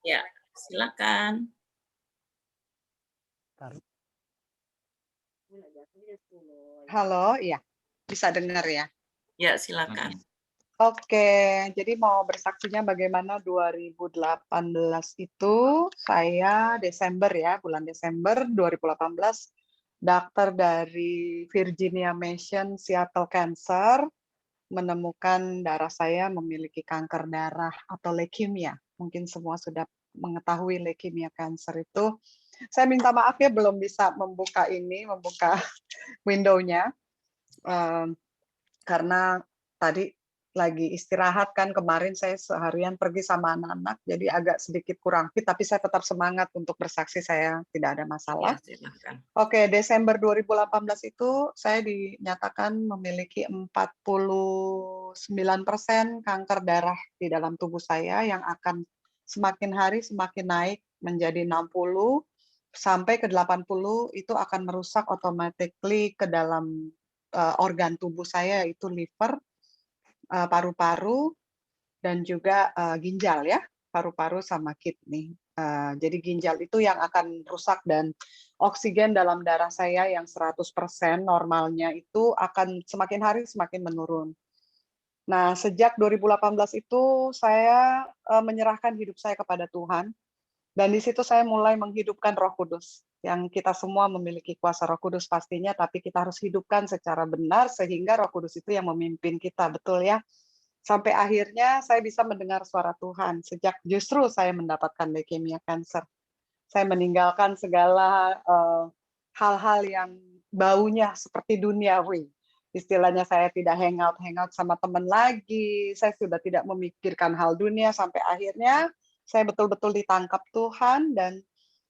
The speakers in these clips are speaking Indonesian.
Ya, silakan. Halo, iya, bisa dengar ya? Ya, silakan. Oke, jadi mau bersaksinya bagaimana 2018 itu saya Desember ya, bulan Desember 2018 dokter dari Virginia Mission Seattle Cancer menemukan darah saya memiliki kanker darah atau leukemia. Mungkin semua sudah mengetahui leukemia cancer itu. Saya minta maaf ya belum bisa membuka window-nya, mmm, karena tadi lagi istirahat kan kemarin saya seharian pergi sama anak-anak, jadi agak sedikit kurang fit, tapi saya tetap semangat untuk bersaksi saya tidak ada Ya, masalah. silakan. Oke, Desember 2018 itu saya dinyatakan memiliki 49% kanker darah di dalam tubuh saya yang akan semakin hari semakin naik menjadi 60 sampai ke 80 itu akan merusak automatically ke dalam, organ tubuh saya yaitu liver, paru-paru, dan juga, ginjal ya, paru-paru sama kidney. Jadi ginjal itu yang akan rusak dan oksigen dalam darah saya yang 100% normalnya itu akan semakin hari semakin menurun. Nah, sejak 2018 itu saya, menyerahkan hidup saya kepada Tuhan, dan di situ saya mulai menghidupkan Roh Kudus, yang kita semua memiliki kuasa Roh Kudus pastinya, tapi kita harus hidupkan secara benar sehingga Roh Kudus itu yang memimpin kita, betul ya? Sampai akhirnya saya bisa mendengar suara Tuhan, sejak justru saya mendapatkan leukemia cancer. Saya meninggalkan segala, hal-hal yang baunya seperti duniawi. Istilahnya saya tidak hangout-hangout sama teman lagi, saya sudah tidak memikirkan hal dunia, sampai akhirnya saya betul-betul ditangkap Tuhan dan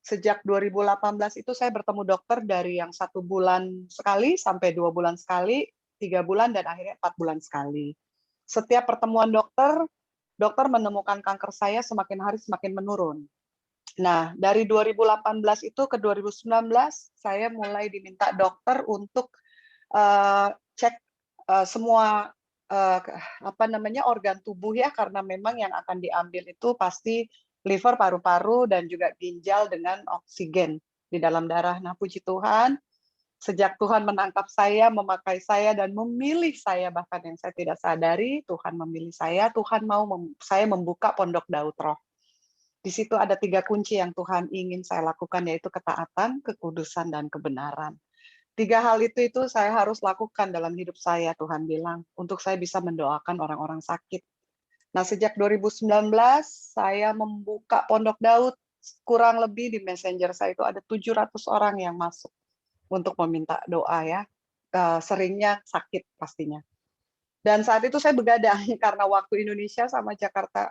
sejak 2018 itu saya bertemu dokter dari yang 1 bulan sekali sampai 2 bulan sekali, 3 bulan, dan akhirnya 4 bulan sekali. Setiap pertemuan dokter, dokter menemukan kanker saya semakin hari semakin menurun. Nah, dari 2018 itu ke 2019, saya mulai diminta dokter untuk, cek, semua, apa namanya, organ tubuh ya, karena memang yang akan diambil itu pasti liver, paru-paru, dan juga ginjal dengan oksigen di dalam darah. Nah, puji Tuhan, sejak Tuhan menangkap saya, memakai saya, dan memilih saya bahkan yang saya tidak sadari, Tuhan memilih saya, Tuhan mau saya membuka Pondok Daud Roh. Di situ ada 3 kunci yang Tuhan ingin saya lakukan, yaitu ketaatan, kekudusan, dan kebenaran. 3 hal itu saya harus lakukan dalam hidup saya, Tuhan bilang, untuk saya bisa mendoakan orang-orang sakit. Nah, sejak 2019 saya membuka Pondok Daud, kurang lebih di Messenger saya itu ada 700 orang yang masuk untuk meminta doa ya, seringnya sakit pastinya. Dan saat itu saya begadang karena waktu Indonesia sama Jakarta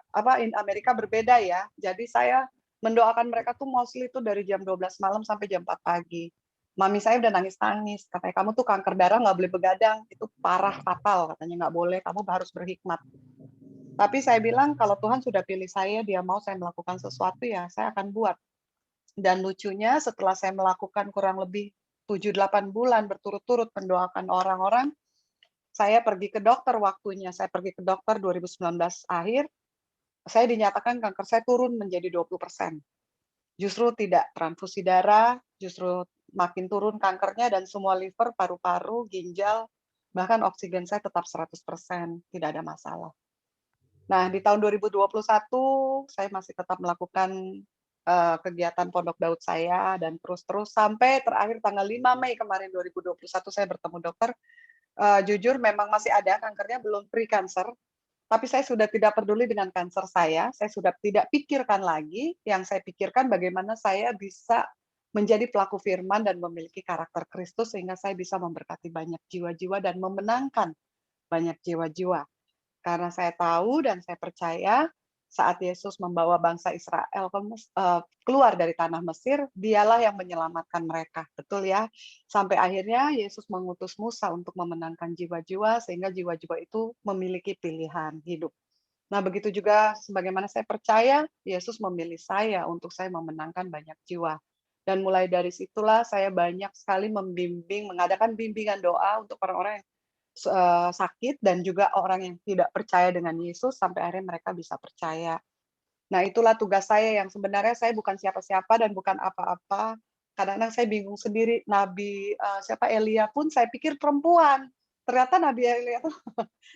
Amerika berbeda ya. Jadi saya mendoakan mereka tuh mostly itu dari jam 12 malam sampai jam 4 pagi. Mami saya udah nangis-nangis, katanya, "Kamu tuh kanker darah nggak boleh begadang, itu parah, fatal," katanya, "nggak boleh, kamu harus berhikmat." Tapi saya bilang, "Kalau Tuhan sudah pilih saya, Dia mau saya melakukan sesuatu, ya saya akan buat." Dan lucunya setelah saya melakukan kurang lebih 7, 8 bulan berturut-turut mendoakan orang-orang, saya pergi ke dokter waktunya, saya pergi ke dokter 2019 akhir, saya dinyatakan kanker saya turun menjadi 20%. Justru tidak transfusi darah, justru makin turun kankernya dan semua liver, paru-paru, ginjal, bahkan oksigen saya tetap 100%, tidak ada masalah. Nah, di tahun 2021 saya masih tetap melakukan, kegiatan Pondok Daud saya dan terus-terus sampai terakhir tanggal 5 Mei kemarin 2021 saya bertemu dokter. Jujur memang masih ada kankernya, belum pre-cancer, tapi saya sudah tidak peduli dengan kanker saya sudah tidak pikirkan lagi, yang saya pikirkan bagaimana saya bisa menjadi pelaku firman dan memiliki karakter Kristus sehingga saya bisa memberkati banyak jiwa-jiwa dan memenangkan banyak jiwa-jiwa. Karena saya tahu dan saya percaya saat Yesus membawa bangsa Israel keluar dari tanah Mesir, Dialah yang menyelamatkan mereka, betul ya? Sampai akhirnya Yesus mengutus Musa untuk memenangkan jiwa-jiwa, sehingga jiwa-jiwa itu memiliki pilihan hidup. Nah, begitu juga sebagaimana saya percaya, Yesus memilih saya untuk saya memenangkan banyak jiwa. Dan mulai dari situlah saya banyak sekali mengadakan bimbingan doa untuk orang-orang yang sakit dan juga orang yang tidak percaya dengan Yesus sampai akhirnya mereka bisa percaya. Nah, itulah tugas saya yang sebenarnya saya bukan siapa-siapa dan bukan apa-apa. Kadang-kadang saya bingung sendiri, Nabi, siapa, Elia pun saya pikir perempuan, ternyata Nabi Elia tuh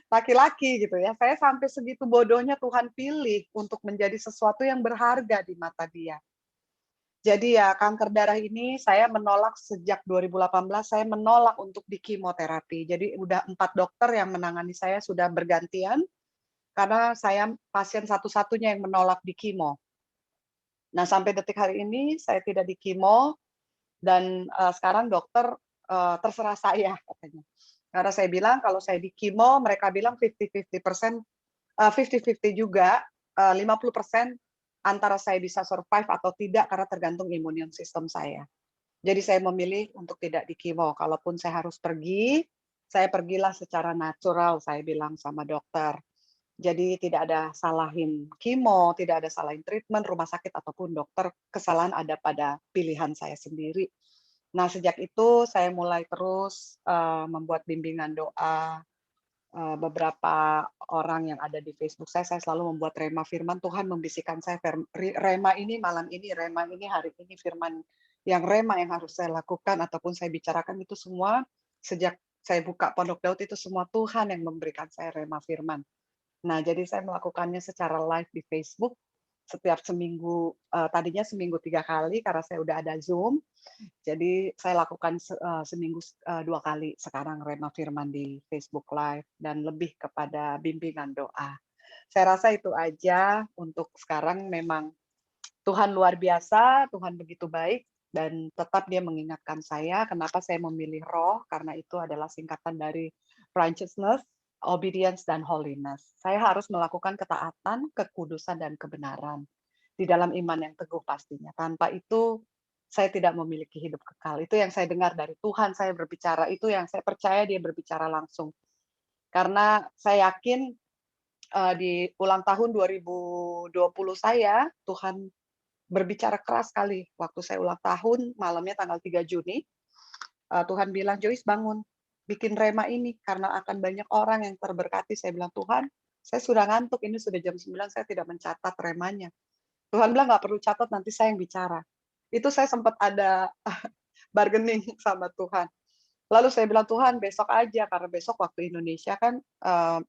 laki-laki gitu ya. Saya sampai segitu bodohnya Tuhan pilih untuk menjadi sesuatu yang berharga di mata Dia. Jadi ya kanker darah ini saya menolak sejak 2018, saya menolak untuk di kemoterapi. Jadi udah 4 dokter yang menangani saya sudah bergantian, karena saya pasien satu-satunya yang menolak di kemo. Nah, sampai detik hari ini saya tidak di kemo dan, sekarang dokter, terserah saya katanya. Karena saya bilang kalau saya di kemo mereka bilang 50-50%, 50-50 juga, 50% antara saya bisa survive atau tidak karena tergantung imun sistem saya. Jadi saya memilih untuk tidak di kemo, kalaupun saya harus pergi, saya pergilah secara natural, saya bilang sama dokter. Jadi tidak ada salahin kemo, tidak ada salahin treatment, rumah sakit ataupun dokter, kesalahan ada pada pilihan saya sendiri. Nah, sejak itu saya mulai terus, membuat bimbingan doa, beberapa orang yang ada di Facebook saya selalu membuat rema firman, Tuhan membisikkan saya rema ini malam ini, rema ini hari ini, firman yang rema yang harus saya lakukan ataupun saya bicarakan itu semua, sejak saya buka Pondok Daud itu semua Tuhan yang memberikan saya rema firman. Nah, jadi saya melakukannya secara live di Facebook setiap seminggu, tadinya seminggu 3 kali karena saya udah ada Zoom, jadi saya lakukan seminggu 2 kali sekarang Rema Firman di Facebook Live dan lebih kepada bimbingan doa. Saya rasa itu aja untuk sekarang. Memang Tuhan luar biasa, Tuhan begitu baik dan tetap Dia mengingatkan saya kenapa saya memilih roh, karena itu adalah singkatan dari righteousness, obedience, dan holiness. Saya harus melakukan ketaatan, kekudusan, dan kebenaran di dalam iman yang teguh pastinya. Tanpa itu saya tidak memiliki hidup kekal. Itu yang saya dengar dari Tuhan saya berbicara, itu yang saya percaya Dia berbicara langsung. Karena saya yakin, di ulang tahun 2020 saya, Tuhan berbicara keras sekali waktu saya ulang tahun, malamnya tanggal 3 Juni, Tuhan bilang, "Joyce bangun, bikin rema ini karena akan banyak orang yang terberkati." Saya bilang, "Tuhan, saya sudah ngantuk, ini sudah jam 9 saya tidak mencatat remanya." Tuhan bilang, "Nggak perlu catat, nanti saya yang bicara." Itu saya sempat ada bargaining sama Tuhan. Lalu saya bilang, "Tuhan, besok aja," karena besok waktu Indonesia kan,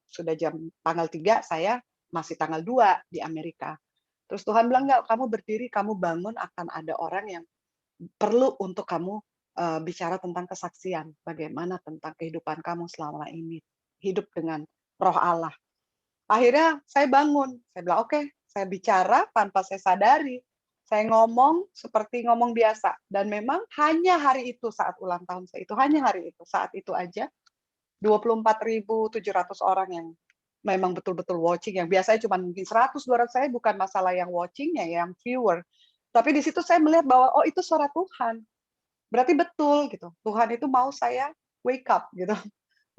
sudah tanggal 3, saya masih tanggal 2 di Amerika. Terus Tuhan bilang, "Enggak, kamu berdiri, kamu bangun, akan ada orang yang perlu untuk kamu, bicara tentang kesaksian, bagaimana tentang kehidupan kamu selama ini, hidup dengan Roh Allah." Akhirnya saya bangun, saya bilang, "Oke," saya bicara tanpa saya sadari, saya ngomong seperti ngomong biasa dan memang hanya hari itu saat ulang tahun saya itu, hanya hari itu, saat itu aja 24.700 orang yang memang betul-betul watching, yang biasanya cuma mungkin 100, 200, saya bukan masalah yang watching-nya, yang viewer. Tapi di situ saya melihat bahwa, oh itu suara Tuhan, berarti betul gitu, Tuhan itu mau saya wake up gitu,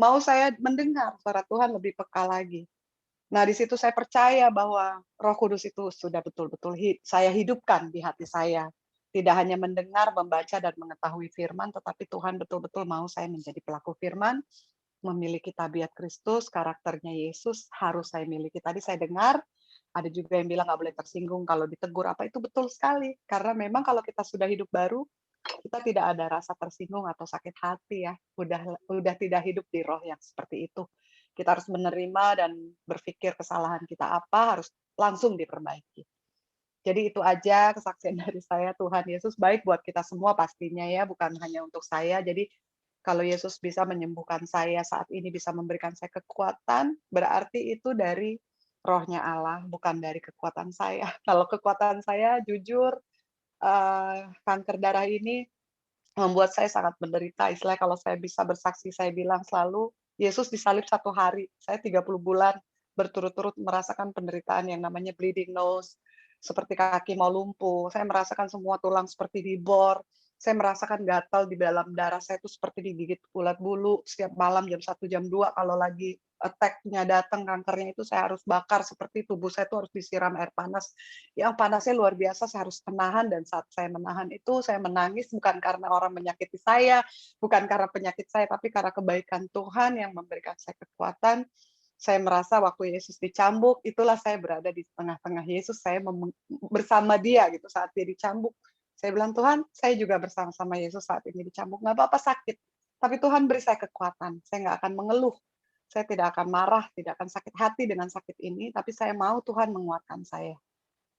mau saya mendengar suara Tuhan lebih peka lagi. Nah, di situ saya percaya bahwa Roh Kudus itu sudah betul-betul saya hidupkan di hati saya. Tidak hanya mendengar, membaca, dan mengetahui firman, tetapi Tuhan betul-betul mau saya menjadi pelaku firman, memiliki tabiat Kristus, karakternya Yesus harus saya miliki. Tadi saya dengar, ada juga yang bilang nggak boleh tersinggung kalau ditegur apa, itu betul sekali. Karena memang kalau kita sudah hidup baru, kita tidak ada rasa tersinggung atau sakit hati ya. Udah tidak hidup di roh yang seperti itu. Kita harus menerima dan berpikir kesalahan kita apa, harus langsung diperbaiki. Jadi itu aja kesaksian dari saya, Tuhan Yesus baik buat kita semua pastinya ya, bukan hanya untuk saya. Jadi kalau Yesus bisa menyembuhkan saya saat ini, bisa memberikan saya kekuatan, berarti itu dari Rohnya Allah, bukan dari kekuatan saya. Kalau kekuatan saya jujur, kanker darah ini membuat saya sangat menderita. Istilahnya kalau saya bisa bersaksi, saya bilang selalu, Yesus disalib 1 hari, saya 30 bulan berturut-turut merasakan penderitaan yang namanya bleeding nose, seperti kaki mau lumpuh, saya merasakan semua tulang seperti dibor, saya merasakan gatal di dalam darah saya itu seperti digigit ulat bulu, setiap malam jam 1, jam 2 kalau lagi attack-nya datang, kankernya itu saya harus bakar, seperti tubuh saya itu harus disiram air panas yang panasnya luar biasa, saya harus menahan dan saat saya menahan itu saya menangis bukan karena orang menyakiti saya, bukan karena penyakit saya, tapi karena kebaikan Tuhan yang memberikan saya kekuatan. Saya merasa waktu Yesus dicambuk, itulah saya berada di tengah-tengah Yesus, saya bersama dia gitu saat dia dicambuk. Saya bilang, "Tuhan, saya juga bersama-sama Yesus saat ini dicambuk, nggak apa-apa sakit, tapi Tuhan beri saya kekuatan, saya nggak akan mengeluh, saya tidak akan marah, tidak akan sakit hati dengan sakit ini, tapi saya mau Tuhan menguatkan saya."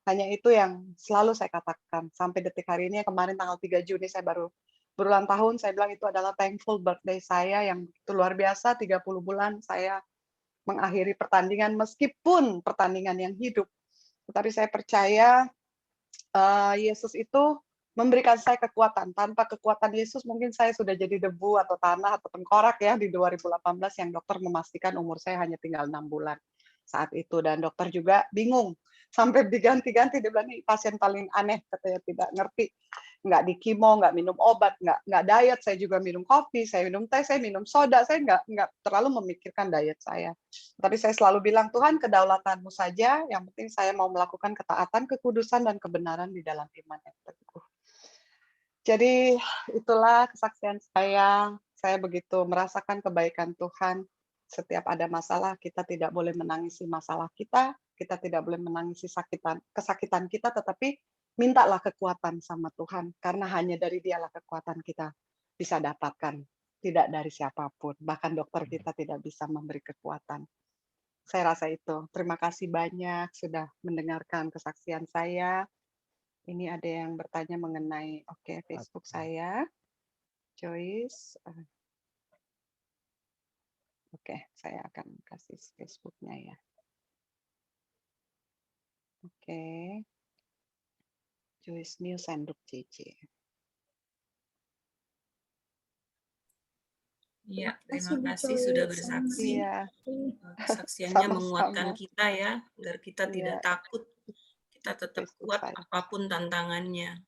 Hanya itu yang selalu saya katakan, sampai detik hari ini, kemarin tanggal 3 Juni saya baru berulang tahun, saya bilang itu adalah thankful birthday saya yang begitu luar biasa, 30 bulan saya mengakhiri pertandingan meskipun pertandingan yang hidup. Tetapi saya percaya Yesus itu memberikan saya kekuatan. Tanpa kekuatan Yesus mungkin saya sudah jadi debu atau tanah atau tengkorak ya di 2018 yang dokter memastikan umur saya hanya tinggal 6 bulan saat itu. Dan dokter juga bingung. Sampai diganti-ganti, dia bilang, "Ini pasien paling aneh," katanya, tidak ngerti. Nggak di kimo, nggak minum obat, nggak diet, saya juga minum kopi, saya minum teh, saya minum soda, saya nggak terlalu memikirkan diet saya. Tapi saya selalu bilang, "Tuhan, kedaulatanmu saja, yang penting saya mau melakukan ketaatan, kekudusan, dan kebenaran di dalam iman yang teguh." Jadi itulah kesaksian saya begitu merasakan kebaikan Tuhan. Setiap ada masalah, kita tidak boleh menangisi masalah kita tidak boleh menangisi kesakitan kita, tetapi mintalah kekuatan sama Tuhan, karena hanya dari Dialah kekuatan kita bisa dapatkan, tidak dari siapapun. Bahkan dokter kita tidak bisa memberi kekuatan. Saya rasa itu. Terima kasih banyak sudah mendengarkan kesaksian saya. Ini ada yang bertanya mengenai Facebook saya, Joyce. Saya akan kasih Facebook-nya ya. Joyce New Sanduk JJ. Iya, terima kasih sudah bersaksi. Iya. Kesaksiannya Sama-sama. menguatkan kita ya, agar kita tidak Iya. takut, kita tetap Facebook kuat saya. apapun tantangannya.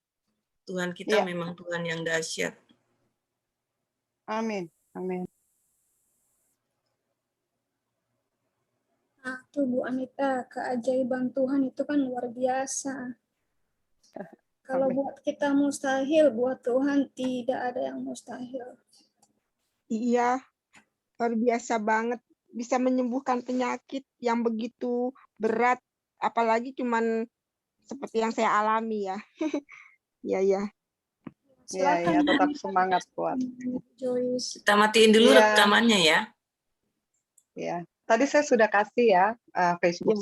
Tuhan kita Iya. memang Tuhan yang dahsyat. Amin. Amin. Nah, tuh Bu Anita, keajaiban Tuhan itu kan luar biasa. Kalau Amin. buat kita mustahil, buat Tuhan tidak ada yang mustahil. Iya, luar biasa banget. Bisa menyembuhkan penyakit yang begitu berat, apalagi cuman seperti yang saya alami ya. Iya, ya. Iya, tetap semangat kuat. Joyce. Kita matiin dulu Iya. rekamannya ya. Iya. Tadi saya sudah kasih ya Facebook